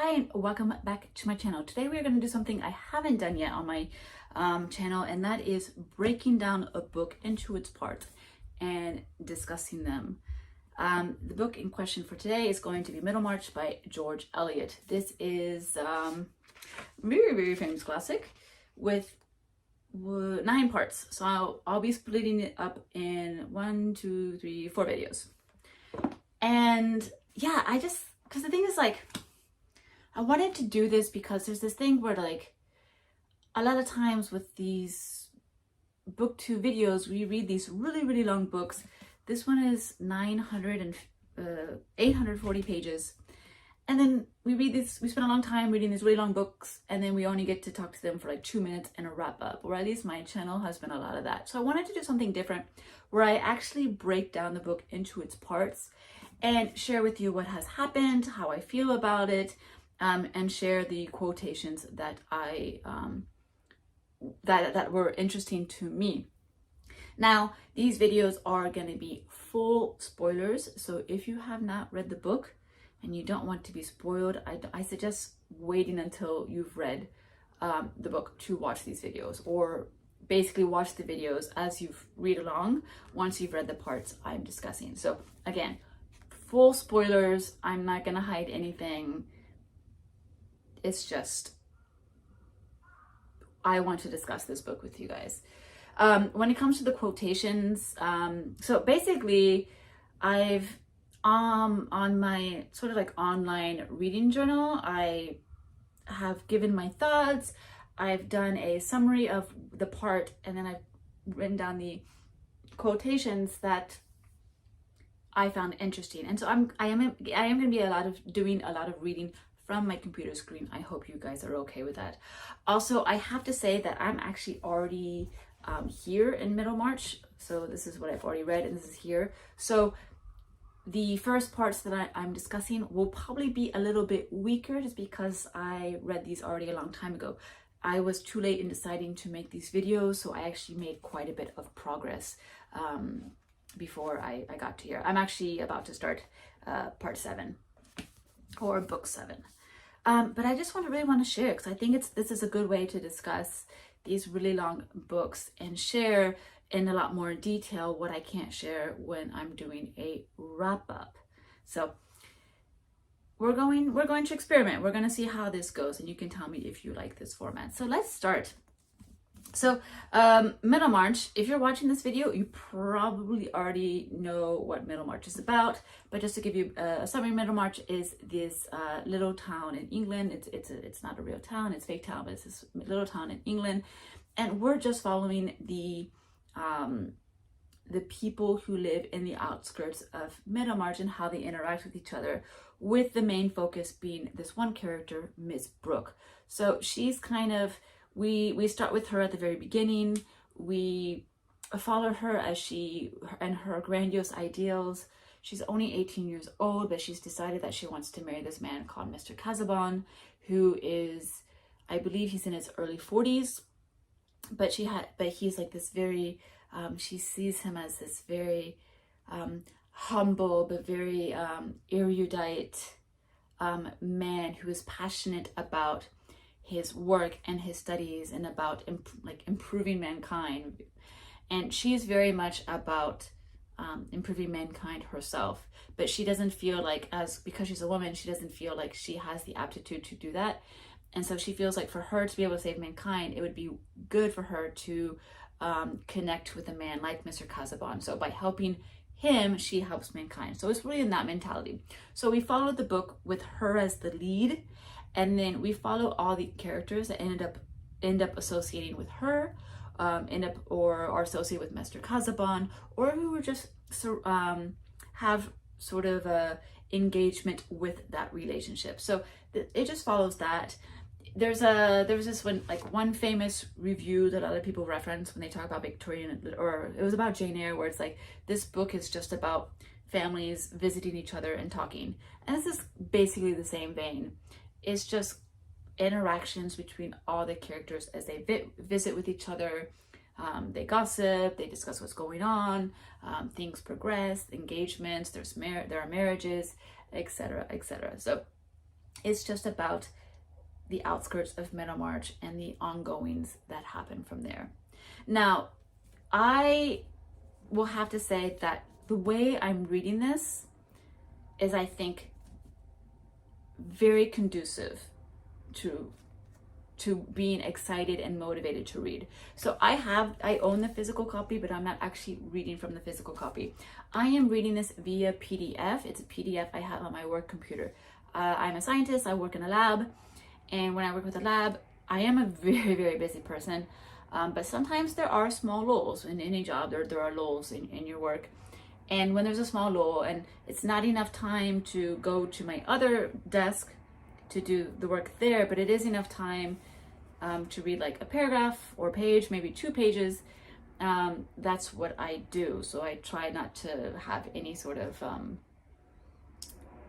Hi and welcome back to my channel. Today we're going to do something I haven't done yet on my channel, and that is breaking down a book into its parts and discussing them. The book in question for today is going to be Middlemarch by George Eliot. This is very famous classic with 9 parts. So I'll be splitting it up in 1, 2, 3, 4 videos. And yeah, because the thing is, like, I wanted to do this because there's this thing where, like, a lot of times with these booktube videos, we read these really long books. This one is 840 pages. And then we spend a long time reading these really long books, and then we only get to talk to them for like 2 minutes and a wrap up, or at least my channel has been a lot of that. So I wanted to do something different where I actually break down the book into its parts and share with you what has happened, how I feel about it, and share the quotations that that were interesting to me. Now, these videos are going to be full spoilers, so if you have not read the book and you don't want to be spoiled, I suggest waiting until you've read the book to watch these videos, or basically watch the videos as you read along once you've read the parts I'm discussing. So again, full spoilers. I'm not going to hide anything. It's just, I want to discuss this book with you guys. When it comes to the quotations, so basically I've on my sort of like online reading journal, I have given my thoughts. I've done a summary of the part, and then I've written down the quotations that I found interesting. And so I am going to be doing a lot of reading from my computer screen. I hope you guys are okay with that. Also, I have to say that I'm actually already here in Middlemarch. So this is what I've already read, and this is here. So the first parts that I'm discussing will probably be a little bit weaker, just because I read these already a long time ago. I was too late in deciding to make these videos, so I actually made quite a bit of progress before I got to here. I'm actually about to start part 7 or book 7. But I just really want to share, because I think this is a good way to discuss these really long books and share in a lot more detail what I can't share when I'm doing a wrap up. So we're going to experiment. We're going to see how this goes, and you can tell me if you like this format. So let's start. So Middlemarch, if you're watching this video, you probably already know what Middlemarch is about, but just to give you a summary, Middlemarch is this little town in England. It's not a real town, it's a fake town, but it's this little town in England, and we're just following the people who live in the outskirts of Middlemarch and how they interact with each other, with the main focus being this one character, Miss Brooke. So she's kind of, we start with her at the very beginning. We follow her as she and her grandiose ideals. She's only 18 years old, but she's decided that she wants to marry this man called Mr. Casaubon, who is, I believe he's in his early 40s, but he's like this very, she sees him as this very humble but very erudite man who is passionate about his work and his studies and about improving mankind. And she's very much about improving mankind herself, but she doesn't feel like, because she's a woman, she doesn't feel like she has the aptitude to do that. And so she feels like for her to be able to save mankind, it would be good for her to connect with a man like Mr. Casaubon. So by helping him, she helps mankind. So it's really in that mentality. So we followed the book with her as the lead, and then we follow all the characters that end up associating with her, or are associated with Mr. Casaubon, or who were just have sort of a engagement with that relationship. So it just follows that. There was this one famous review that other people reference when they talk about Victorian, or it was about Jane Eyre, where it's like, this book is just about families visiting each other and talking. And this is basically the same vein. It's just interactions between all the characters as they visit with each other. They gossip, they discuss what's going on, things progress, engagements, there are marriages, etc., etc. So It's just about the outskirts of Middlemarch and the ongoings that happen from there. Now, I will have to say that the way I'm reading this is, I think, very conducive to being excited and motivated to read. So I own the physical copy, but I'm not actually reading from the physical copy. I am reading this via PDF. It's a PDF I have on my work computer. I'm a scientist, I work in a lab, and when I work with a lab, I am a very, very busy person, but sometimes there are small lulls in any job. There are lulls in your work. And when there's a small lull and it's not enough time to go to my other desk to do the work there, but it is enough time to read like a paragraph or a page, maybe 2 pages, that's what I do. So I try not to have any sort of,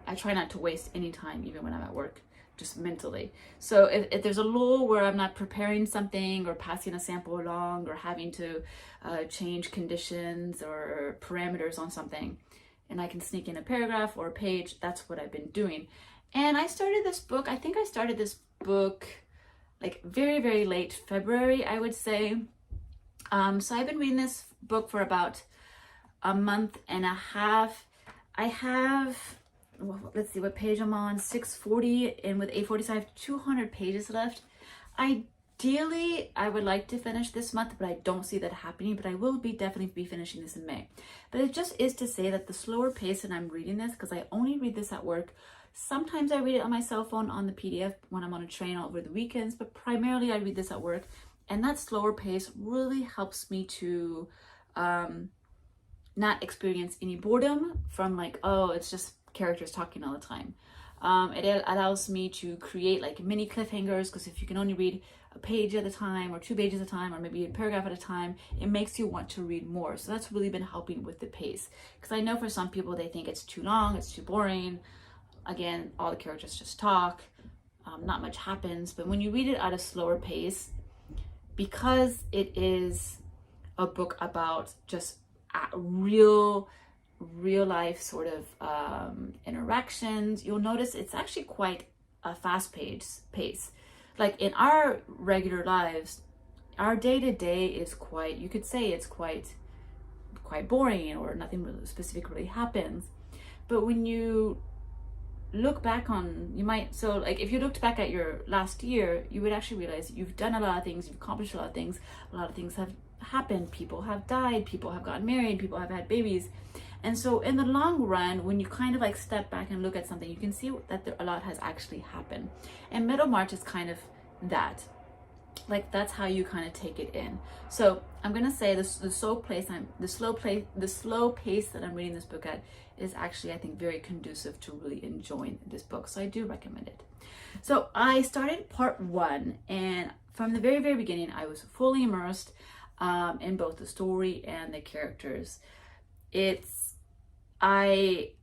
I try not to waste any time, even when I'm at work, just mentally. So if there's a lull where I'm not preparing something or passing a sample along or having to change conditions or parameters on something, and I can sneak in a paragraph or a page, that's what I've been doing. And I started this book, I think I started this book like very, very late February, I would say. So I've been reading this book for about a month and a half. I have, well, let's see what page I'm on, 640, and with 845, 200 pages left. Ideally, I would like to finish this month, but I don't see that happening, but I will definitely be finishing this in May. But it just is to say that the slower pace that I'm reading this, because I only read this at work. Sometimes I read it on my cell phone on the PDF when I'm on a train over the weekends, but primarily I read this at work. And that slower pace really helps me to not experience any boredom from like, oh, it's just characters talking all the time. It allows me to create like mini cliffhangers, because if you can only read a page at a time or 2 pages at a time or maybe a paragraph at a time, it makes you want to read more. So that's really been helping with the pace, because I know for some people they think it's too long, it's too boring. Again, all the characters just talk, not much happens. But when you read it at a slower pace, because it is a book about just real life sort of interactions, you'll notice it's actually quite a fast pace. Like in our regular lives, our day-to-day is quite, you could say it's quite boring, or nothing really specific really happens. But when you look back on, so like if you looked back at your last year, you would actually realize you've done a lot of things, you've accomplished a lot of things have happened, people have died, people have gotten married, people have had babies. And so in the long run, when you kind of like step back and look at something, you can see that a lot has actually happened. And Middlemarch is kind of that. Like that's how you kind of take it in. So I'm gonna say the slow pace that I'm reading this book at is actually, I think, very conducive to really enjoying this book. So I do recommend it. So I started part 1, and from the very, very beginning, I was fully immersed in both the story and the characters. I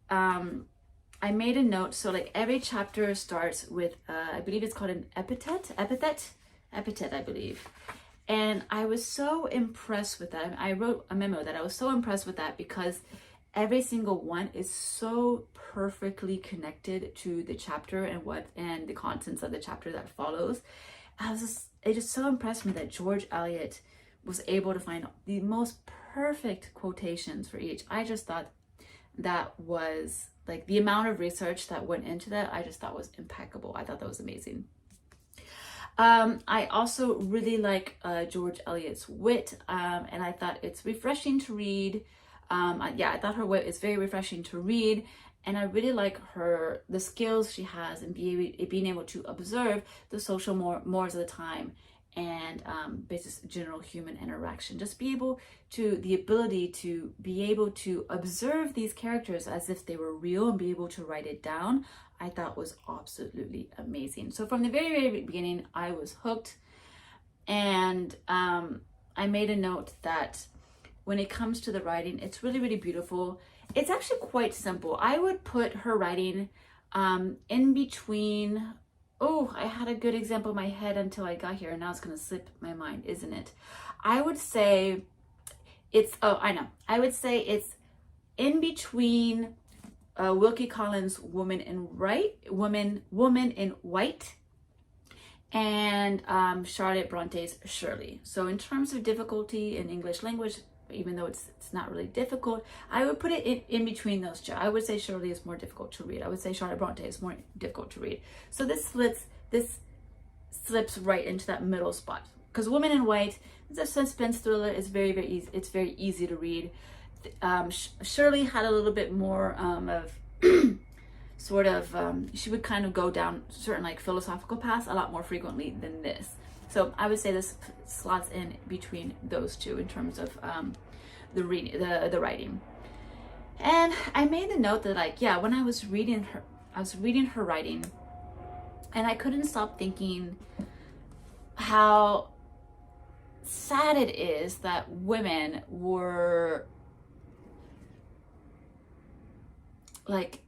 made a note. So like every chapter starts with I believe it's called an epithet, I believe. And I was so impressed with that. I wrote a memo that I was so impressed with that, because every single one is so perfectly connected to the chapter and the contents of the chapter that follows. It just so impressed me that George Eliot was able to find the most perfect quotations for each. I just thought that was like the amount of research that went into that, I just thought was impeccable. I thought that was amazing. I also really like George Eliot's wit, and I thought it's refreshing to read. I thought her wit is very refreshing to read, and I really like the skills she has in being able to observe the social mores of the time, and just general human interaction. Just the ability to be able to observe these characters as if they were real and be able to write it down, I thought was absolutely amazing. So from the very, very beginning, I was hooked. And I made a note that when it comes to the writing, it's really, really beautiful. It's actually quite simple. I would put her writing in between. Oh, I had a good example in my head until I got here, and now it's going to slip my mind, isn't it? I would say it's in between Wilkie Collins' Woman in White, and Charlotte Bronte's Shirley. So in terms of difficulty in English language, even though it's not really difficult, I would put it in between those two. I would say Shirley is more difficult to read. I would say Charlotte Bronte is more difficult to read. So this slips right into that middle spot, because Woman in White is a suspense thriller. It's very easy. It's very easy to read. Shirley had a little bit more of sort of she would kind of go down certain like philosophical paths a lot more frequently than this. So I would say this slots in between those two in terms of the writing. And I made the note that, like, yeah, when I was reading her writing, and I couldn't stop thinking how sad it is that women were, like,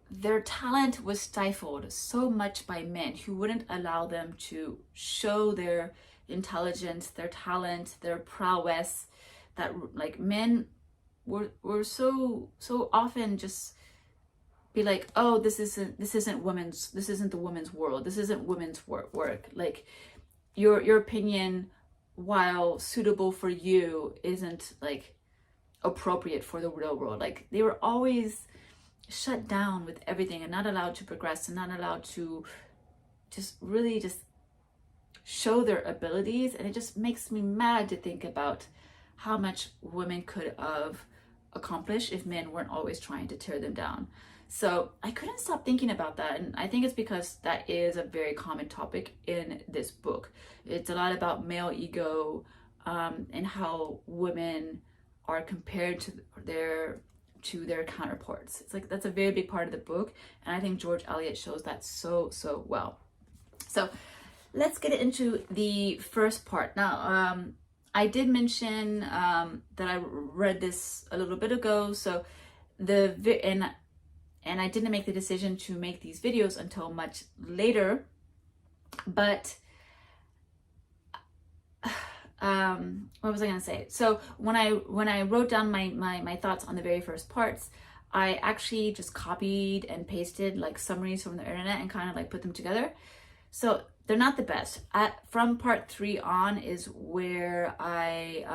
their talent was stifled so much by men who wouldn't allow them to show their intelligence, their talent, their prowess. That, like, men were so often just be like, oh, this isn't the women's world, this isn't women's work. Like, your opinion, while suitable for you, isn't like appropriate for the real world. Like, they were always shut down with everything and not allowed to progress and not allowed to just really just show their abilities. And it just makes me mad to think about how much women could have accomplished if men weren't always trying to tear them down. So I couldn't stop thinking about that, and I think it's because that is a very common topic in this book. It's a lot about male ego, and how women are compared to their counterparts. It's like, that's a very big part of the book, and I think George Eliot shows that so well. So let's get into the first part. Now, I did mention that I read this a little bit ago, so and I didn't make the decision to make these videos until much later, but what was I gonna say? So when I wrote down my thoughts on the very first parts, I actually just copied and pasted like summaries from the internet and kind of like put them together. So they're not the best. From part 3 on is where I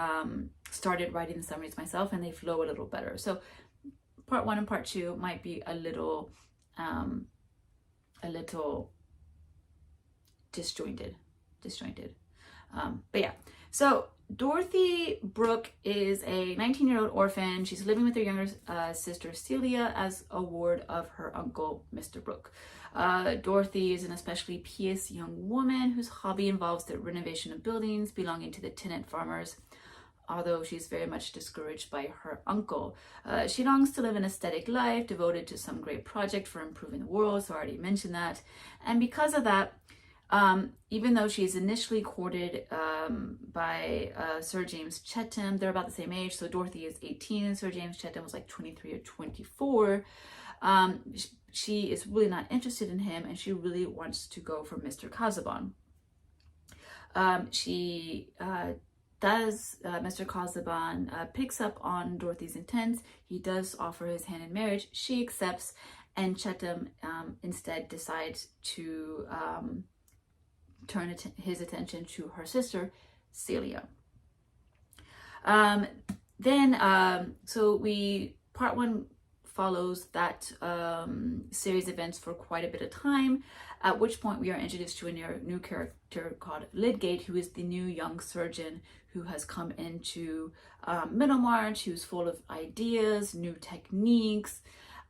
started writing the summaries myself, and they flow a little better. So part 1 and part 2 might be a little disjointed. But yeah, so Dorothy Brooke is a 19-year-old orphan. She's living with her younger sister Celia as a ward of her uncle, Mr. Brooke. Dorothy is an especially pious young woman whose hobby involves the renovation of buildings belonging to the tenant farmers, although she's very much discouraged by her uncle. She longs to live an aesthetic life devoted to some great project for improving the world, so I already mentioned that. And because of that, even though she's initially courted by Sir James Chettam, they're about the same age, so Dorothy is 18 and Sir James Chettam was like 23 or 24. She is really not interested in him, and she really wants to go for Mr. Casaubon. Mr. Casaubon picks up on Dorothy's intents. He does offer his hand in marriage. She accepts, and Chettam instead decides to turn his attention to her sister, Celia. Part 1 follows that series of events for quite a bit of time, at which point we are introduced to a new character called Lydgate, who is the new young surgeon who has come into Middlemarch, who's full of ideas, new techniques,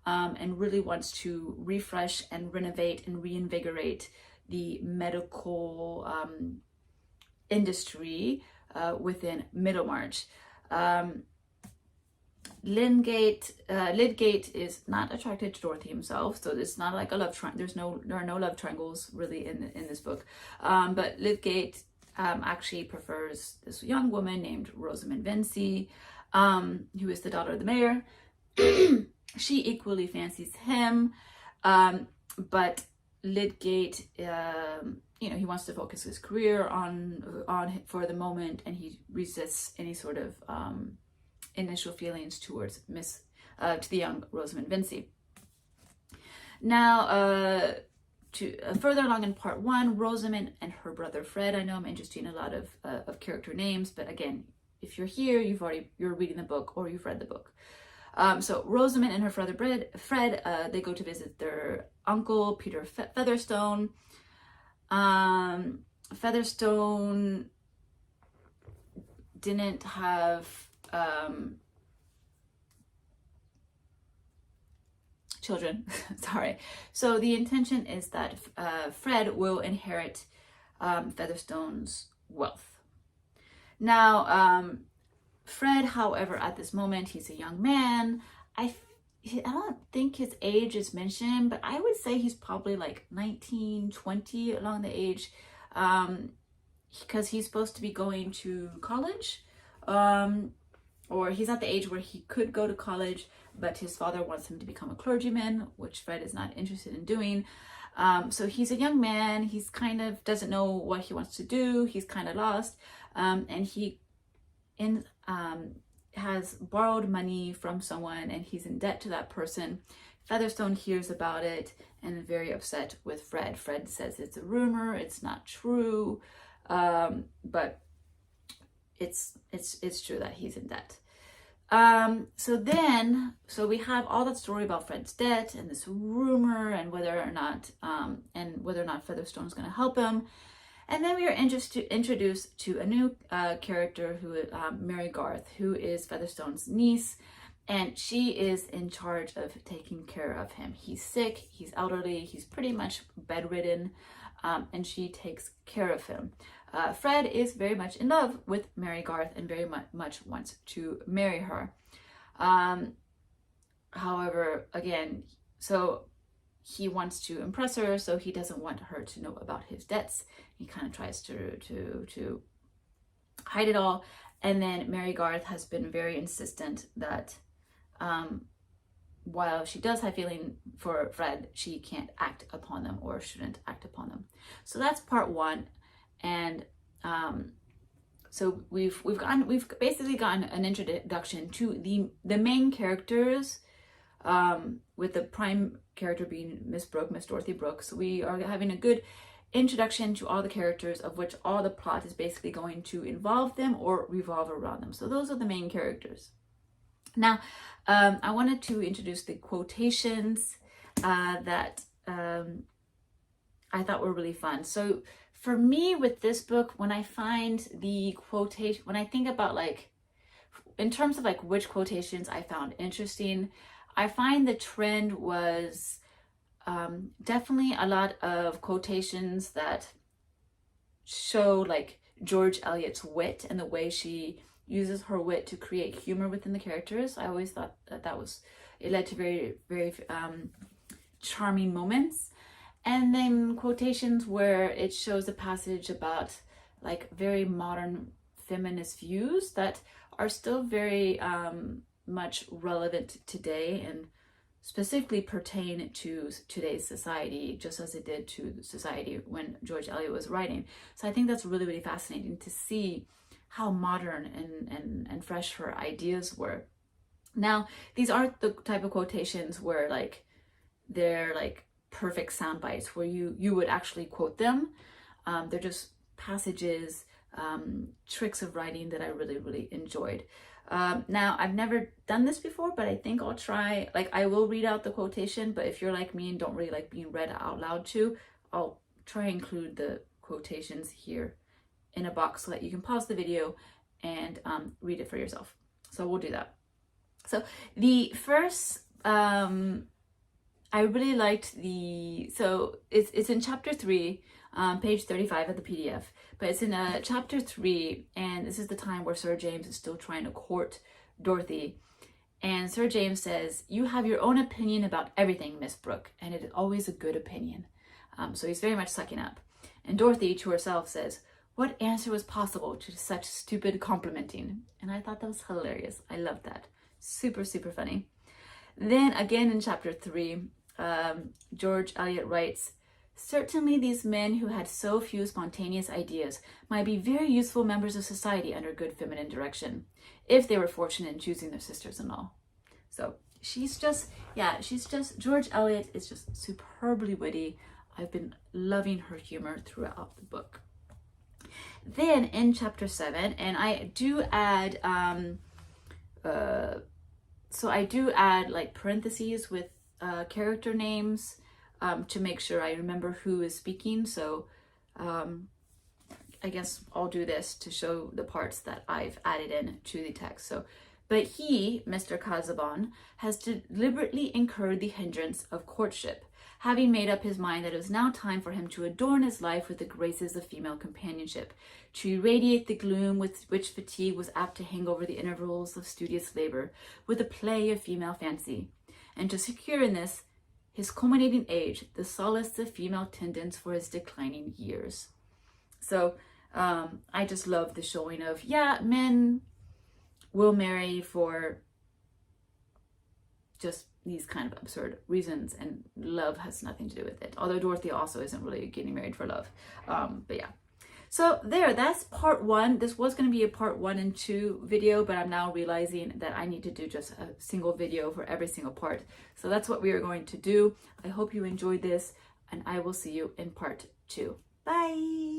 and really wants to refresh and renovate and reinvigorate the medical industry within Middlemarch. Lydgate is not attracted to Dorothy himself, so it's not like a love triangle. There are no love triangles really in this book. But Lydgate actually prefers this young woman named Rosamond Vincy, who is the daughter of the mayor. She equally fancies him, but Lydgate, he wants to focus his career on for the moment, and he resists any sort of initial feelings towards to the young Rosamond Vincy. Now, further along in part 1, Rosamond and her brother Fred. I know I'm interested in a lot of character names, but again, if you're here, you're reading the book or you've read the book. So Rosamond and her brother Fred, they go to visit their uncle Peter Featherstone. Featherstone didn't have children. Sorry. So the intention is that Fred will inherit Featherstone's wealth. Now, Fred, however, at this moment, he's a young man. I don't think his age is mentioned, but I would say he's probably like 19, 20 along the age, because he's supposed to be going to college, or he's at the age where he could go to college, but his father wants him to become a clergyman, which Fred is not interested in doing. So he's a young man. He's kind of doesn't know what he wants to do. He's kind of lost, and he has borrowed money from someone, and he's in debt to that person. Featherstone hears about it and is very upset with Fred. Fred says it's a rumor, it's not true, but it's true that he's in debt. So we have all that story about Fred's debt and this rumor and whether or not Featherstone's going to help him. And then we are introduced to a new character, who Mary Garth, who is Featherstone's niece, and she is in charge of taking care of him. He's sick, he's elderly, he's pretty much bedridden, and she takes care of him. Fred is very much in love with Mary Garth and very much wants to marry her. However, again, so he wants to impress her, so he doesn't want her to know about his debts. He kind of tries to hide it all. And then Mary Garth has been very insistent that while she does have feeling for Fred, she can't act upon them or shouldn't act upon them. So that's part 1. And so we've basically gotten an introduction to the main characters, with the prime character being Miss Dorothy Brooke. So we are having a good introduction to all the characters, of which all the plot is basically going to involve them or revolve around them. So those are the main characters. Now, I wanted to introduce the quotations that I thought were really fun. So for me with this book, when I find the quotation, when I think about like, in terms of like which quotations I found interesting, I find the trend was definitely a lot of quotations that show like George Eliot's wit and the way she uses her wit to create humor within the characters. I always thought that it led to very, very charming moments. And then quotations where it shows a passage about like very modern feminist views that are still very much relevant today and specifically pertain to today's society, just as it did to society when George Eliot was writing. So I think that's really, really fascinating to see how modern and fresh her ideas were. Now, these aren't the type of quotations where like they're like perfect sound bites where you would actually quote them. They're just passages, tricks of writing that I really, really enjoyed. Now, I've never done this before, but I think I'll try. Like, I will read out the quotation, but if you're like me and don't really like being read out loud to, I'll try and include the quotations here in a box so that you can pause the video and read it for yourself. So we'll do that. So the first, I really liked so it's in chapter 3, page 35 of the PDF, but it's in chapter 3, and this is the time where Sir James is still trying to court Dorothy. And Sir James says, "You have your own opinion about everything, Miss Brooke, and it is always a good opinion." So he's very much sucking up. And Dorothy to herself says, "What answer was possible to such stupid complimenting?" And I thought that was hilarious. I loved that. Super, super funny. Then again in chapter 3, George Eliot writes, "Certainly these men who had so few spontaneous ideas might be very useful members of society under good feminine direction, if they were fortunate in choosing their sisters-in-law." So she's just, yeah, she's just, George Eliot is just superbly witty. I've been loving her humor throughout the book. Then in chapter 7, and I do add, so I do add like parentheses with character names to make sure I remember who is speaking. So I guess I'll do this to show the parts that I've added in to the text. So, but he, Mr. Casaubon, has deliberately incurred the hindrance of courtship, having made up his mind that it was now time for him to adorn his life with the graces of female companionship, to irradiate the gloom with which fatigue was apt to hang over the intervals of studious labor, with the play of female fancy, and to secure in this, his culminating age, the solace of female tendance for his declining years. So I just love the showing of, yeah, men will marry for just these kind of absurd reasons, and love has nothing to do with it. Although Dorothy also isn't really getting married for love. But yeah. So there, that's part 1. This was going to be a part 1 and 2 video, but I'm now realizing that I need to do just a single video for every single part. So that's what we are going to do. I hope you enjoyed this, and I will see you in part 2. Bye!